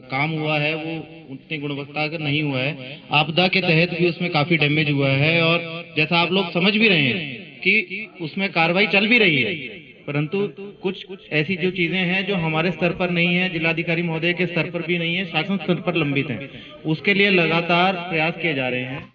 काम हुआ है वो उतनी गुणवत्ता का नहीं हुआ है। आपदा के तहत भी उसमें काफी डैमेज हुआ है, और जैसा आप लोग समझ भी रहे हैं कि उसमें कार्रवाई चल भी रही है, परंतु कुछ ऐसी जो चीजें हैं जो हमारे स्तर पर नहीं है, जिलाधिकारी महोदय के स्तर पर भी नहीं है, शासन स्तर पर लंबित है, उसके लिए लगातार प्रयास किए जा रहे हैं।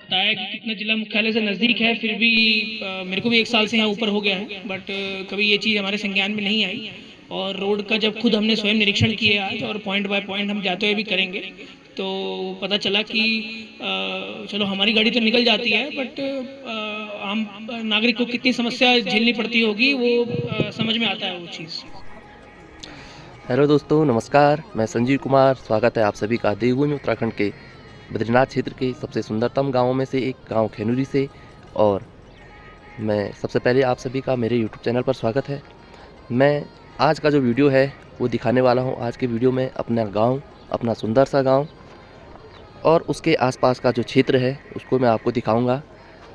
बताया कि कितना जिला मुख्यालय से नज़दीक है, फिर भी मेरे को भी 1 साल से यहाँ ऊपर हो गया है, बट कभी ये चीज़ हमारे संज्ञान में नहीं आई। और रोड का जब खुद हमने स्वयं निरीक्षण किया आज, और पॉइंट बाय पॉइंट हम जाते हुए भी करेंगे, तो पता चला कि चलो हमारी गाड़ी तो निकल जाती है, बट आम नागरिक को कितनी समस्या झेलनी पड़ती होगी वो समझ में आता है वो चीज़। हेलो दोस्तों, नमस्कार। मैं संजीव कुमार। स्वागत है आप सभी का देवभूमि उत्तराखंड के बद्रीनाथ क्षेत्र के सबसे सुंदरतम गांवों में से एक गांव खेनुरी से। और मैं सबसे पहले आप सभी का मेरे यूट्यूब चैनल पर स्वागत है। मैं आज का जो वीडियो है वो दिखाने वाला हूं। आज के वीडियो में अपना गांव, अपना सुंदर सा गांव और उसके आसपास का जो क्षेत्र है उसको मैं आपको दिखाऊंगा।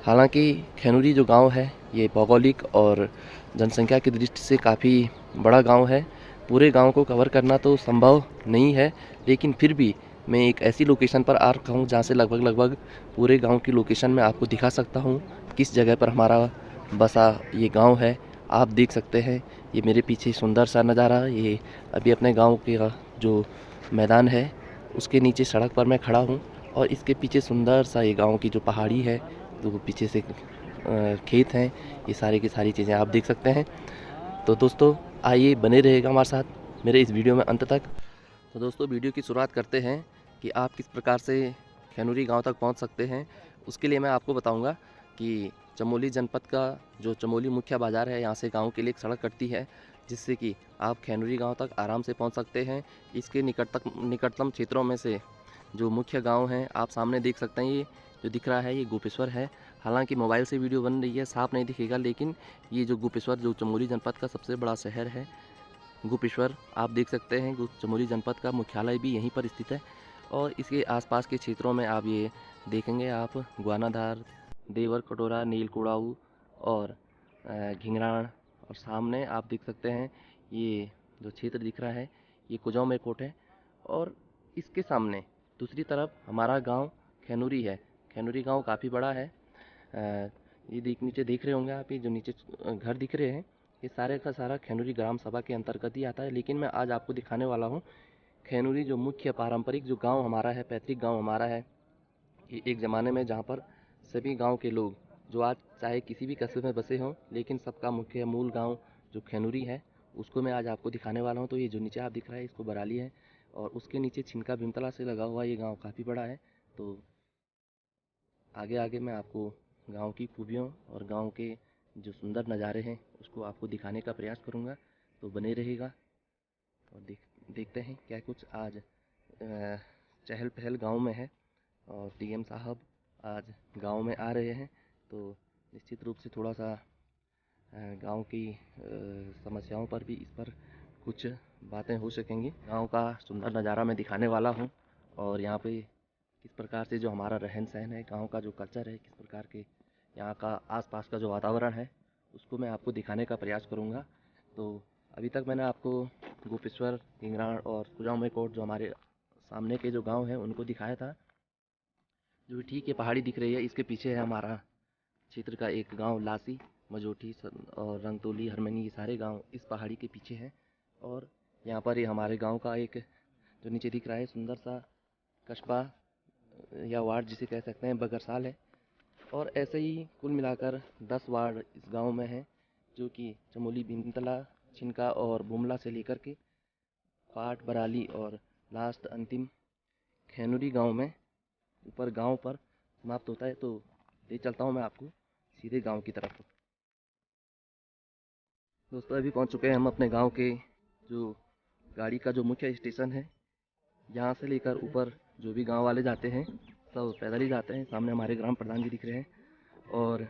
हालांकि खेनुरी जो गांव है ये भौगोलिक और जनसंख्या की दृष्टि से काफ़ी बड़ा गांव है। पूरे गांव को कवर करना तो संभव नहीं है, लेकिन फिर भी मैं एक ऐसी लोकेशन पर आ रखा हूँ जहाँ से लगभग पूरे गांव की लोकेशन मैं आपको दिखा सकता हूँ। किस जगह पर हमारा बसा ये गांव है आप देख सकते हैं। ये मेरे पीछे सुंदर सा नज़ारा, ये अभी अपने गाँव के जो मैदान है उसके नीचे सड़क पर मैं खड़ा हूँ, और इसके पीछे सुंदर सा ये गाँव की जो पहाड़ी है, तो पीछे से खेत हैं, ये सारी की सारी चीज़ें आप देख सकते हैं। तो दोस्तों आइए बने रहेगा हमारे साथ मेरे इस वीडियो में अंत तक। तो दोस्तों वीडियो की शुरुआत करते हैं कि आप किस प्रकार से खेनुरी गांव तक पहुंच सकते हैं। उसके लिए मैं आपको बताऊंगा कि चमोली जनपद का जो चमोली मुख्य बाज़ार है, यहाँ से गांव के लिए एक सड़क कटती है जिससे कि आप खेनुरी गांव तक आराम से पहुंच सकते हैं। इसके निकटतम क्षेत्रों में से जो मुख्य गांव हैं आप सामने देख सकते हैं। ये जो दिख रहा है ये गोपेश्वर है। हालांकि मोबाइल से वीडियो बन रही है, साफ नहीं दिखेगा, लेकिन ये जो गोपेश्वर जो चमोली जनपद का सबसे बड़ा शहर है गोपेश्वर, आप देख सकते हैं चमोली जनपद का मुख्यालय भी यहीं पर स्थित है। और इसके आसपास के क्षेत्रों में आप ये देखेंगे, आप गुआनाधार, देवर कटोरा, नील कुड़ाऊ और घिंगराण, और सामने आप देख सकते हैं ये जो क्षेत्र दिख रहा है ये कुजाऊ में कोट है। और इसके सामने दूसरी तरफ हमारा गांव खेनुरी है। खेनुरी गांव काफ़ी बड़ा है। ये नीचे देख रहे होंगे आप, ये जो नीचे घर दिख रहे हैं ये सारे का सारा खेनुरी ग्राम सभा के अंतर्गत ही आता है। लेकिन मैं आज आपको दिखाने वाला हूँ खेनुरी जो मुख्य पारंपरिक जो गांव हमारा है, पैतृक गांव हमारा है। ये एक ज़माने में जहाँ पर सभी गांव के लोग जो आज चाहे किसी भी कस्बे में बसे हों, लेकिन सबका मुख्य मूल गांव जो खेनुरी है उसको मैं आज आपको दिखाने वाला हूँ। तो ये जो नीचे आप दिख रहा है इसको बराली है, और उसके नीचे छिनका भीमतला से लगा हुआ ये गाँव काफ़ी बड़ा है। तो आगे आगे मैं आपको गांव की खूबियों और गांव के जो सुंदर नज़ारे हैं उसको आपको दिखाने का प्रयास करूंगा। तो बने रहेगा और देखते हैं क्या कुछ आज चहल पहल गांव में है। और डीएम साहब आज गांव में आ रहे हैं, तो निश्चित रूप से थोड़ा सा गांव की समस्याओं पर भी इस पर कुछ बातें हो सकेंगी। गांव का सुंदर नज़ारा मैं दिखाने वाला हूं, और यहाँ पे किस प्रकार से जो हमारा रहन सहन है, गांव का जो कल्चर है, किस प्रकार के यहाँ का आसपास का जो वातावरण है उसको मैं आपको दिखाने का प्रयास करूँगा। तो अभी तक मैंने आपको गोपेश्वर, घिंगराण और कुजाऊ में कोट जो हमारे सामने के जो गांव हैं उनको दिखाया था। जो ठीक ये पहाड़ी दिख रही है इसके पीछे है हमारा क्षेत्र का एक गांव लासी, मजोठी और रंगतोली, हरमनी, ये सारे गांव इस पहाड़ी के पीछे हैं। और यहाँ पर ये हमारे गांव का एक जो नीचे दिख रहा है सुंदर सा कस्बा या वार्ड जिसे कह सकते हैं बगरसाल है। और ऐसे ही कुल मिलाकर 10 वार्ड इस गांव में हैं, जो कि चमोली, भीमतला, छिनका और बुमला से लेकर के पाट, बराली और लास्ट अंतिम खेनुरी गांव में ऊपर गांव पर समाप्त होता है। तो ले चलता हूं मैं आपको सीधे गांव की तरफ। दोस्तों अभी पहुंच चुके हैं हम अपने गांव के जो गाड़ी का जो मुख्य स्टेशन है। यहाँ से लेकर ऊपर जो भी गांव वाले जाते हैं सब पैदल ही जाते हैं। सामने हमारे ग्राम प्रधान जी दिख रहे हैं, और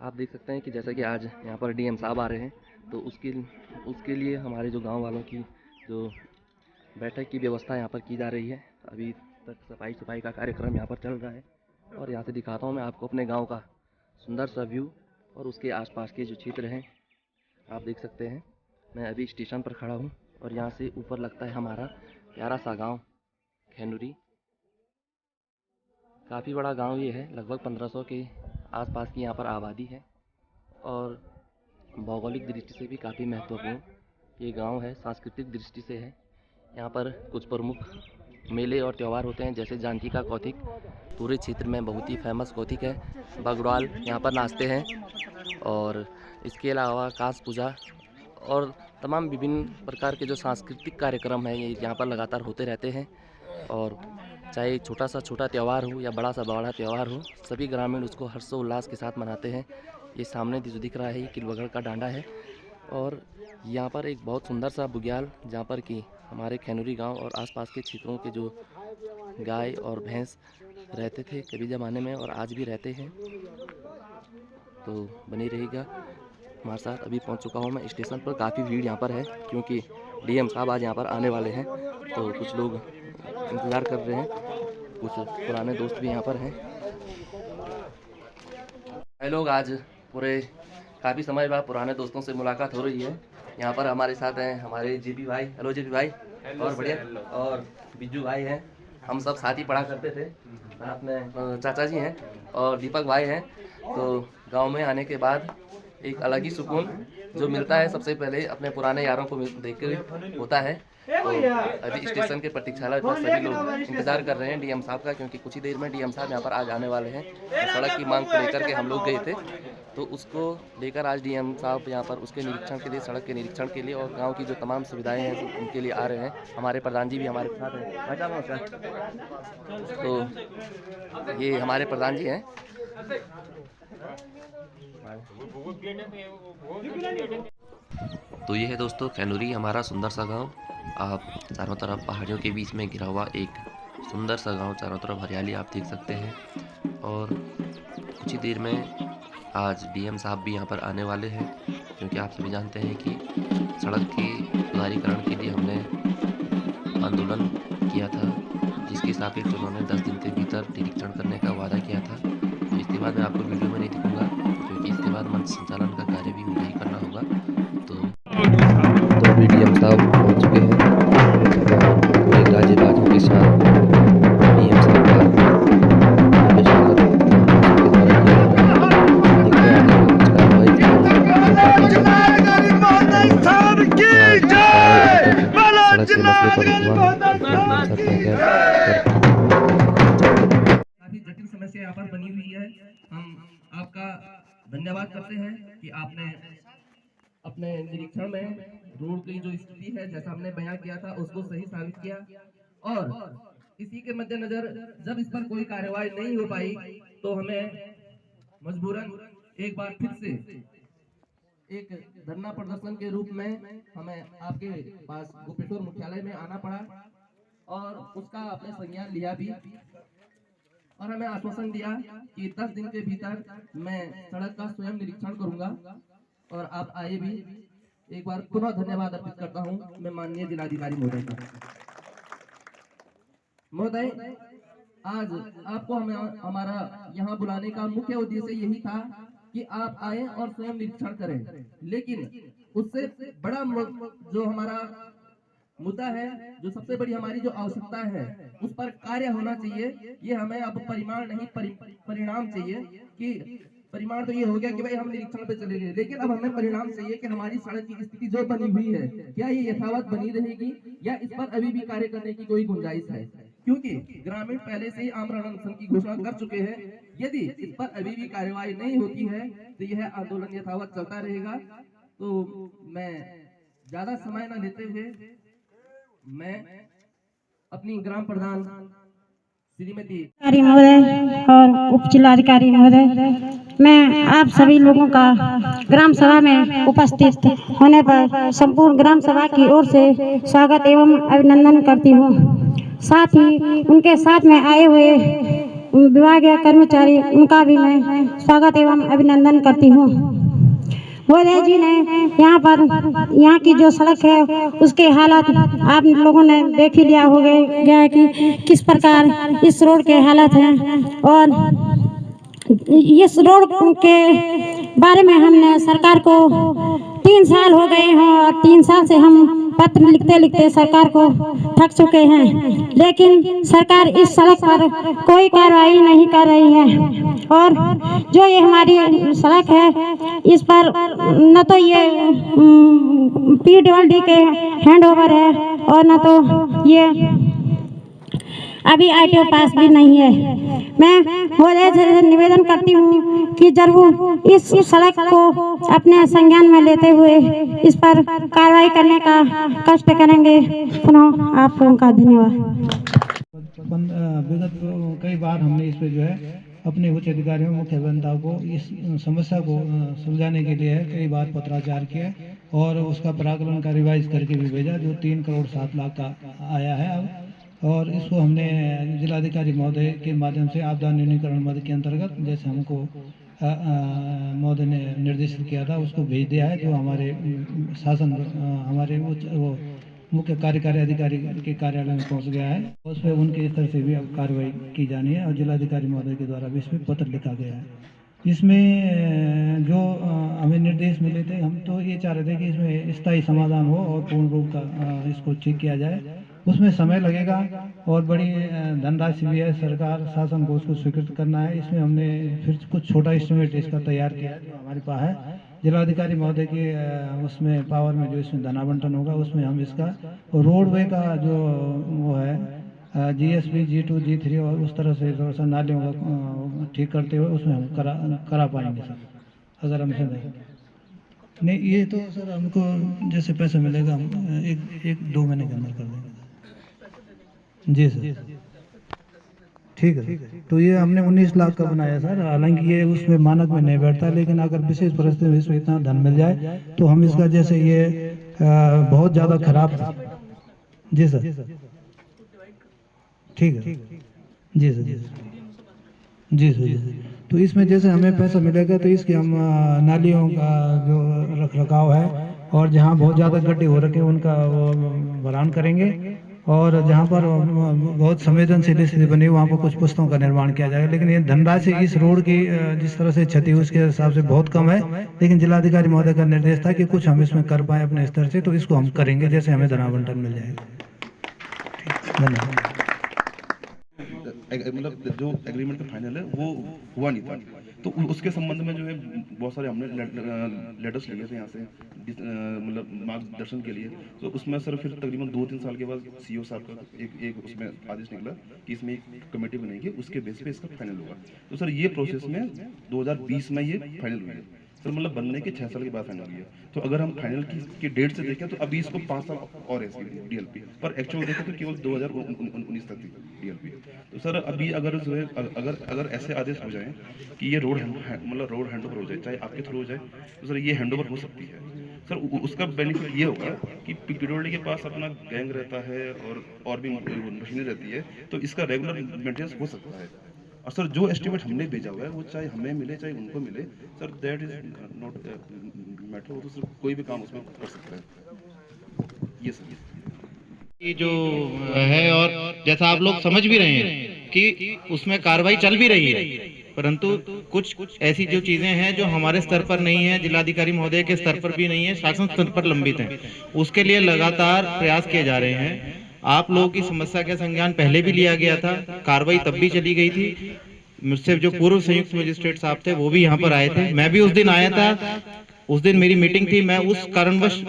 आप देख सकते हैं कि जैसा कि आज यहाँ पर डीएम साहब आ रहे हैं, तो उसके लिए हमारे जो गांव वालों की जो बैठक की व्यवस्था यहाँ पर की जा रही है। अभी तक सफाई का कार्यक्रम यहाँ पर चल रहा है और यहाँ से दिखाता हूँ मैं आपको अपने गांव का सुंदर सा व्यू और उसके आसपास के जो क्षेत्र हैं आप देख सकते हैं। मैं अभी स्टेशन पर खड़ा हूँ और यहाँ से ऊपर लगता है हमारा प्यारा सा गांव खैनुरी। काफ़ी बड़ा गांव ये है, लगभग 1500 के आसपास की यहाँ पर आबादी है और भौगोलिक दृष्टि से भी काफ़ी महत्वपूर्ण ये गांव है। सांस्कृतिक दृष्टि से है। यहाँ पर कुछ प्रमुख मेले और त्यौहार होते हैं, जैसे जानकी का कौथिक पूरे क्षेत्र में बहुत ही फेमस कौथिक है। बगड़वाल यहाँ पर नाचते हैं और इसके अलावा कांस पूजा और तमाम विभिन्न प्रकार के जो सांस्कृतिक कार्यक्रम हैं ये यहाँ पर लगातार होते रहते हैं। और चाहे छोटा त्यौहार हो या बड़ा त्यौहार हो, सभी ग्रामीण उसको हर्षोल्लास के साथ मनाते हैं। ये सामने जो दिख रहा है ये किलबगढ़ का डांडा है और यहाँ पर एक बहुत सुंदर सा बुग्याल, जहाँ पर कि हमारे खैनुरी गांव और आसपास के क्षेत्रों के जो गाय और भैंस रहते थे कभी ज़माने में और आज भी रहते हैं। तो बनी रहेगा हमारे साथ। अभी पहुंच चुका हूं मैं स्टेशन पर। काफ़ी भीड़ यहाँ पर है क्योंकि डीएम साहब आज यहाँ पर आने वाले हैं, तो कुछ लोग इंतज़ार कर रहे हैं, कुछ पुराने दोस्त भी यहाँ पर हैं। लोग आज पूरे काफ़ी समय बाद पुराने दोस्तों से मुलाकात हो रही है। यहाँ पर हमारे साथ हैं हमारे जेपी भाई। हेलो जेपी भाई। और बढ़िया। और बिज्जू भाई हैं, हम सब साथ ही पढ़ा करते थे। अपने चाचा जी हैं और दीपक भाई हैं। तो गांव में आने के बाद एक अलग ही सुकून जो मिलता है सबसे पहले अपने पुराने यारों को देख कर होता है। तो अभी स्टेशन के प्रतीक्षालय पर सभी लोग इंतजार कर रहे हैं डीएम साहब का, क्योंकि कुछ ही देर में डीएम साहब यहाँ पर आज आने वाले हैं। सड़क की मांग को लेकर के हम लोग गए थे, तो उसको लेकर आज डीएम साहब यहाँ पर उसके निरीक्षण के लिए, सड़क के निरीक्षण के लिए और गांव की जो तमाम सुविधाएं हैं उनके लिए आ रहे हैं। हमारे प्रधान जी भी हमारे साथ हैं। तो ये हमारे प्रधान जी हैं। तो ये है दोस्तों खैनुरी, हमारा सुंदर सा गांव। आप चारों तरफ पहाड़ियों के बीच में घिरा हुआ एक सुंदर सा गांव, चारों तरफ हरियाली आप देख सकते हैं। और कुछ ही देर में आज डीएम साहब भी यहाँ पर आने वाले हैं, क्योंकि आप सभी जानते हैं कि सड़क के सुधारीकरण के लिए हमने आंदोलन किया था, जिसके सापेक्ष उन्होंने 10 दिन के भीतर निरीक्षण करने का वादा किया था। तो इसके बाद मैं आपको वीडियो में नहीं दिखूंगा, क्योंकि इसके बाद मंच संचालन का कार्य भी मुझे ही करना होगा। तो अभी डीएम साहब पहुँच चुके हैं पूरे राज्यवासियों के साथ। डीएम साहब का काफी जटिल समस्या यहाँ पर बनी हुई है। हम आपका धन्यवाद करते हैं कि आपने अपने निरीक्षण में रोड की जो स्थिति है, जैसा हमने बयान किया था, उसको सही साबित किया। और इसी के मद्देनजर जब इस पर कोई कार्रवाई नहीं हो पाई तो हमें मजबूरन एक बार फिर से एक धरना प्रदर्शन के रूप में हमें आपके पास गोपेश्वर मुख्यालय में आना पड़ा और उसका आपने संज्ञान लिया भी और हमें आश्वासन दिया कि 10 दिन के भीतर मैं सड़क का स्वयं निरीक्षण करूंगा और आप आए भी। एक बार पुनः धन्यवाद अर्पित करता हूं मैं माननीय जिलाधिकारी महोदय का। महोदय, आज आपको हमारा यहाँ बुलाने का मुख्य उद्देश्य यही था कि आप आए और स्वयं निरीक्षण करें, लेकिन उससे बड़ा जो हमारा मुद्दा है, जो सबसे बड़ी हमारी जो आवश्यकता है, उस पर कार्य होना चाहिए। ये हमें अब परिमाण नहीं परिणाम चाहिए। कि परिमाण तो ये हो गया कि भाई हम निरीक्षण पे चले गए, लेकिन अब हमें परिणाम चाहिए कि हमारी सड़क की स्थिति जो बनी हुई है क्या ये यथावत बनी रहेगी या इस पर अभी भी कार्य करने की कोई गुंजाइश है। क्योंकि ग्रामीण पहले से ही आमरण अनशन की घोषणा कर चुके हैं। यदि इस पर अभी भी कार्रवाई नहीं होती है तो यह आंदोलन यथावत चलता रहेगा। तो मैं ज्यादा समय न लेते हुए मैं अपनी ग्राम प्रधान श्रीमती महोदय और उप जिलाधिकारी महोदय, मैं आप सभी लोगों का ग्राम सभा में उपस्थित होने पर संपूर्ण ग्राम सभा की ओर से स्वागत एवं अभिनंदन करती हूँ। साथ ही उनके साथ में आए हुए विभागीय कर्मचारी, उनका भी मैं स्वागत एवं अभिनंदन करती हूँ। मोदी जी ने यहाँ की जो सड़क है उसके हालात आप लोगों ने देख ही लिया हो गया कि किस प्रकार इस रोड के हालात हैं। और इस रोड के बारे में हमने सरकार को 3 साल हो गए हैं और 3 साल से हम पत्र लिखते लिखते सरकार को थक चुके हैं, लेकिन सरकार इस सड़क पर कोई कार्रवाई नहीं कर रही है। और जो ये हमारी सड़क है इस पर न तो ये PWD के हैंड ओवर है और न तो ये अभी ITO पास भी नहीं है। मैं मोदी से निवेदन करती हूँ कि जरूर इस सड़क को अपने संज्ञान में लेते हुए इस पर कार्रवाई करने का कष्ट करेंगे। पुनः आप लोगों का धन्यवाद। विगत कई बार हमने इस पे जो है अपने उच्च अधिकारियों मुख्य अभियंताओं को इस समस्या को सुलझाने के लिए कई बार पत्राचार किया और उसका प्राकलन का रिवाइज करके भी भेजा, जो 3 करोड़ 7 लाख का आया है अब। और इसको हमने जिलाधिकारी महोदय के माध्यम से आपदा न्यूनीकरण मद के अंतर्गत जैसे हमको महोदय ने निर्देशित किया था उसको भेज दिया है, जो हमारे शासन हमारे वो मुख्य कार्यकारी अधिकारी के कार्यालय में पहुंच गया है। उस पर उनके स्तर से भी अब कार्रवाई की जानी है और जिलाधिकारी महोदय के द्वारा भी इस पर पत्र लिखा गया है। इसमें जो हमें निर्देश मिले थे, हम तो ये चाह रहे थे कि इसमें स्थायी समाधान हो और पूर्ण रूप का इसको ठीक किया जाए। उसमें समय लगेगा और बड़ी धनराशि भी है, सरकार शासन को उसको स्वीकृत करना है। इसमें हमने फिर कुछ छोटा एस्टिमेट इसका तैयार किया जो हमारे पास है। जिलाधिकारी महोदय के उसमें पावर में जो इसमें धनावंटन होगा उसमें हम इसका रोडवे का जो वो है GSB G2 G3 और उस तरह से थोड़ा सा नालियों का ठीक करते हुए उसमें हम करा पाएंगे सर, अगर हमसे नहीं ये तो सर हमको जैसे पैसा मिलेगा हम एक 2 महीने के अंदर कर देंगे। जी सर ठीक है। तो ये हमने 19 लाख का बनाया सर, हालांकि ये उसमें मानक में नहीं बैठता, लेकिन अगर विशेष परिस्थिति में इसमें इतना धन मिल जाए तो हम इसका जैसे ये बहुत ज़्यादा खराब था। जी सर ठीक है। जी सर जी सर तो इसमें जैसे हमें पैसा मिलेगा तो इसके हम नालियों का जो रख रखाव है और जहाँ बहुत ज़्यादा गड्ढे हो रखे उनका वो भरान करेंगे और जहाँ पर बहुत संवेदनशील स्थिति बनी वहाँ पर कुछ पुस्तकों का निर्माण किया जाएगा। लेकिन ये धनराशि इस रोड की जिस तरह से क्षति उसके हिसाब से बहुत कम है, लेकिन जिलाधिकारी महोदय का निर्देश था कि कुछ हम इसमें कर पाए अपने स्तर से, तो इसको हम करेंगे जैसे हमें धनावंटन मिल जाएगा। धन्यवाद। मतलब जो एग्रीमेंट का फाइनल है वो हुआ नहीं था, तो उसके संबंध में जो है बहुत सारे हमने लेटर्स लिए थे यहाँ से मतलब मार्गदर्शन के लिए। तो उसमें सर फिर तकरीबन 2-3 साल के बाद CO साहब का एक उसमें आदेश निकला कि इसमें एक कमेटी बनेगी, उसके बेस पे इसका फाइनल होगा। तो सर ये प्रोसेस में 2020 में ये फाइनल हुई है सर, मतलब बनने के 6 साल के बाद फाइनल हुई है। तो अगर हम फाइनल की डेट से देखें तो अभी इसको 5 साल और है इसकी DLP, पर एक्चुअल देखें तो केवल 2019 तक थी DLP। तो सर अभी अगर जो है अगर ऐसे आदेश हो जाए कि ये रोड हैंड ओवर हो जाए, चाहे आपके थ्रू हो जाए, तो सर ये हैंड ओवर हो सकती है सर। उसका बेनिफिट ये होगा कि PWD के पास अपना गैंग रहता है और भी मशीनें रहती है, तो इसका रेगुलर मेंटेनेंस हो सकता है। और सर जो एस्टिमेट हमने भेजा हुआ है वो चाहे हमें मिले चाहे उनको मिले sir, that is not matter, वो तो सर कोई भी काम उसमें कर सकता है। ये सर ये जो है, और जैसा आप लोग समझ भी रहे हैं कि उसमें कार्रवाई चल भी रही है, परंतु कुछ ऐसी जो चीजें हैं जो हमारे स्तर पर नहीं है, जिलाधिकारी महोदय के स्तर पर भी नहीं है, शासन स्तर पर लंबित हैं, उसके लिए लगातार प्रयास किए जा रहे हैं। आप लोगों की समस्या का संज्ञान पहले भी लिया गया था, कार्रवाई तब भी चली गई थी। मुझसे जो पूर्व संयुक्त मजिस्ट्रेट साहब थे वो भी यहाँ पर आए थे, मैं भी उस दिन आया था। उस दिन मेरी मीटिंग थी, मैं उस कारणवश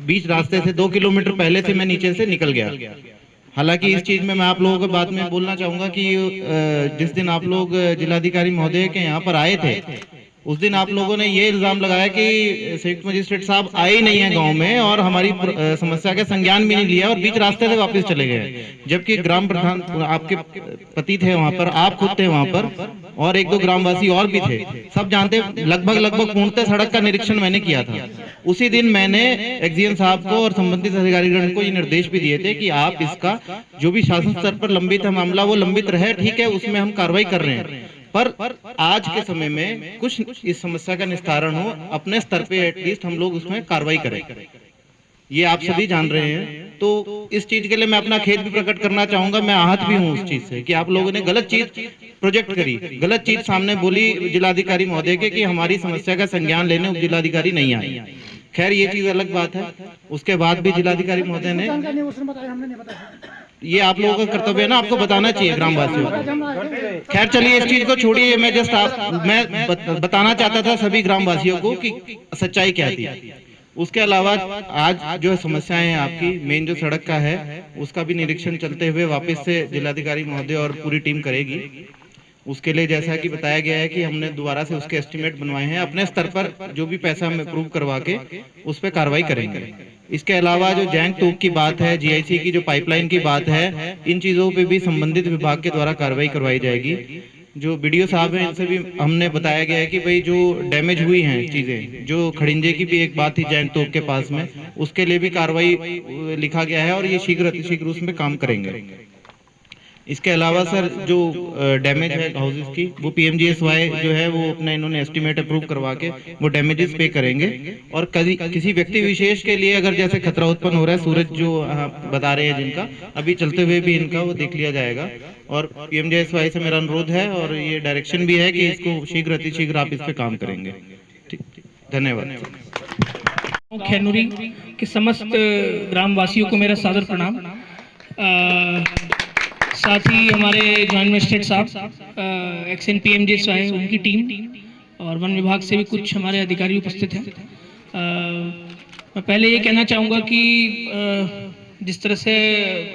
बीच रास्ते से 2 किलोमीटर पहले से मैं नीचे से निकल गया। हालांकि इस चीज में मैं आप लोगों के बात में बोलना चाहूंगा कि जिस दिन आप लोग जिलाधिकारी महोदय के यहाँ पर आए थे, उस दिन आप लोगों ने ये इल्जाम लगाया कि संयुक्त मजिस्ट्रेट साहब आए ही नहीं है गांव में और हमारी समस्या का संज्ञान भी नहीं लिया और बीच रास्ते से वापस चले गए, जबकि ग्राम प्रधान आपके पति थे वहां पर, आप खुद थे वहां पर और 1-2 ग्रामवासी और भी थे, सब जानते। लगभग पूर्णतः सड़क का निरीक्षण मैंने किया था। उसी दिन मैंने एक्जीएम साहब को और संबंधित अधिकारीगण को ये निर्देश भी दिए थे कि आप इसका जो भी शासन स्तर पर लंबित है मामला वो लंबित रहे, ठीक है, उसमें हम कार्रवाई कर रहे हैं, पर आज के समय में कुछ इस समस्या का निस्तारण हो, अपने स्तर पे एटलीस्ट हम लोग उसमें कार्रवाई करें, ये आप सभी जान रहे हैं। तो इस चीज के लिए मैं अपना खेद भी प्रकट करना चाहूंगा, मैं आहत भी हूं उस चीज से कि आप लोगों ने गलत चीज प्रोजेक्ट करी, गलत चीज सामने बोली जिलाधिकारी महोदय के कि हमारी समस्या का संज्ञान लेने उप जिलाधिकारी नहीं आए। खैर ये चीज अलग बात है, उसके बाद भी जिलाधिकारी महोदय ने, ये आप लोगों का कर्तव्य है ना, आपको बताना चाहिए ग्रामवासियों को। खैर चलिए इस चीज को छोड़िए, मैं जस्ट मैं बताना चाहता था सभी ग्रामवासियों को कि सच्चाई क्या थी। उसके अलावा आज जो समस्याएं हैं आपकी, मेन जो सड़क का है उसका भी निरीक्षण चलते हुए वापस से जिलाधिकारी महोदय और पूरी टीम करेगी। उसके लिए जैसा कि बताया गया है कि हमने दोबारा से उसके एस्टिमेट बनवाए हैं, अपने स्तर पर जो भी पैसा हम अप्रूव करवा के उस पर कार्रवाई करेंगे। इसके अलावा जो जैंग तोक की बात है, जीआईसी की जो पाइपलाइन की बात है, इन चीजों पे भी संबंधित विभाग के द्वारा कार्रवाई करवाई जाएगी। जो बीडीओ साहब हैं इनसे भी हमने बताया गया है कि भाई जो डैमेज हुई हैं चीजें, जो खड़िंजे की भी एक बात थी जैंग तोक के पास में, उसके लिए भी कार्रवाई लिखा गया है और ये शीघ्र उसमें काम करेंगे। इसके अलावा सर जो डैमेज है हाउसेस की, वो पीएमजीएसवाई जो है वो अपना इन्होंने एस्टिमेट अप्रूव करवा के वो डैमेजेस पे करेंगे। और किसी व्यक्ति विशेष के लिए अगर जैसे खतरा उत्पन्न हो रहा है, सूरज जो बता रहे हैं जिनका, अभी चलते हुए भी इनका वो देख लिया जाएगा। और पीएमजीएसवाई से मेरा अनुरोध है और ये डायरेक्शन भी है कि इसको शीघ्र आप इस पे काम करेंगे। ठीक, धन्यवाद। खैनुरी के समस्त ग्रामवासियों को मेरा सादर प्रणाम। साथ ही हमारे जॉइंट मजिस्ट्रेट साहब, एक्सन पीएमजीएसवाई उनकी टीम और वन विभाग से भी कुछ हमारे अधिकारी उपस्थित हैं। मैं पहले ये कहना चाहूँगा कि जिस तरह से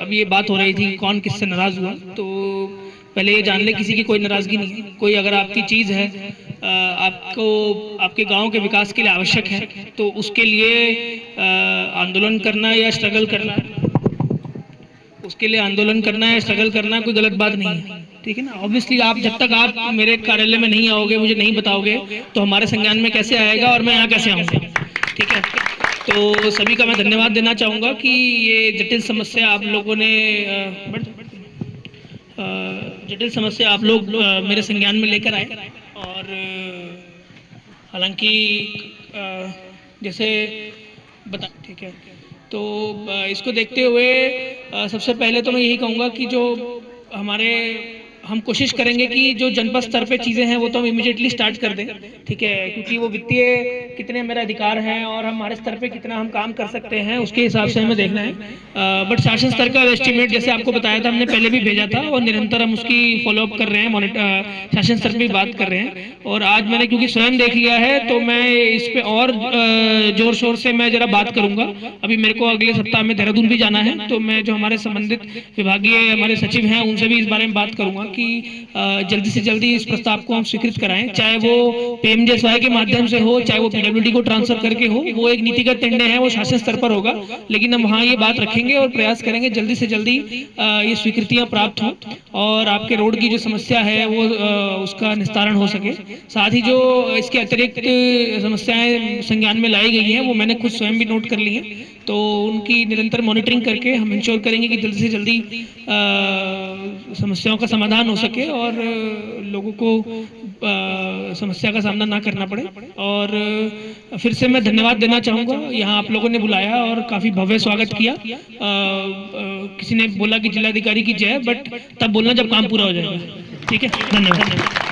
अभी ये बात हो रही थी कौन किससे नाराज़ हुआ, तो पहले ये जान ले किसी की कोई नाराज़गी नहीं है। कोई अगर आपकी चीज़ है, आपको आपके गांव के विकास के लिए आवश्यक है, तो उसके लिए आंदोलन करना या स्ट्रगल करना, उसके लिए आंदोलन करना है, स्ट्रगल करना कोई गलत बात नहीं है, ठीक है ना। ऑब्वियसली आप जब तक आप मेरे कार्यालय में नहीं आओगे, मुझे नहीं बताओगे, तो हमारे संज्ञान में कैसे आएगा और मैं यहाँ कैसे आऊँगा, ठीक है। तो सभी का मैं धन्यवाद देना चाहूँगा कि ये जटिल समस्या आप लोगों ने जटिल समस्या आप लोग मेरे संज्ञान में लेकर आए। और हालांकि जैसे बता, ठीक है, तो इसको देखते हुए सबसे पहले तो मैं यही कहूँगा कि जो हम कोशिश करेंगे कि जो जनपद स्तर पे चीज़ें हैं वो तो हम इमीडिएटली स्टार्ट कर दें, ठीक है, क्योंकि वो वित्तीय कितने मेरा अधिकार हैं और हमारे स्तर पे कितना हम काम कर सकते हैं उसके हिसाब से हमें देखना है। बट शासन स्तर का एस्टिमेट जैसे आपको बताया था, हमने पहले भी भेजा था और निरंतर हम उसकी फॉलोअप कर रहे हैं, शासन स्तर पर बात कर रहे हैं। और आज मैंने क्योंकि स्वयं देख लिया है तो मैं इस पर और जोर शोर से मैं जरा बात करूँगा। अभी मेरे को अगले सप्ताह में देहरादून भी जाना है, तो मैं जो हमारे संबंधित विभागीय हमारे सचिव हैं उनसे भी इस बारे में बात करूँगा कि जल्दी से जल्दी इस प्रस्ताव को हम स्वीकृत कराएं, चाहे वो पीएमजीएसवाई के माध्यम से हो, चाहे वो पीडब्ल्यूडी को ट्रांसफर करके हो। वो एक नीतिगत निर्णय है, वो शासन स्तर पर होगा, लेकिन हम वहाँ ये बात रखेंगे और प्रयास करेंगे जल्दी से जल्दी ये स्वीकृतियाँ प्राप्त हों और आपके रोड की जो समस्या है वो उसका निस्तारण हो सके। साथ ही जो इसके अतिरिक्त समस्याएं संज्ञान में लाई गई हैं वो मैंने खुद स्वयं भी नोट कर ली हैं, तो उनकी निरंतर मॉनिटरिंग करके हम इंश्योर करेंगे कि जल्दी से जल्दी समस्याओं का समाधान हो सके और लोगों को समस्या का सामना ना करना पड़े। और फिर से मैं धन्यवाद देना चाहूँगा, यहाँ आप लोगों ने बुलाया और काफ़ी भव्य स्वागत किया। किसी ने बोला कि जिलाधिकारी की जय, बट तब बोलना जब काम पूरा हो जाएगा, ठीक है। धन्यवाद।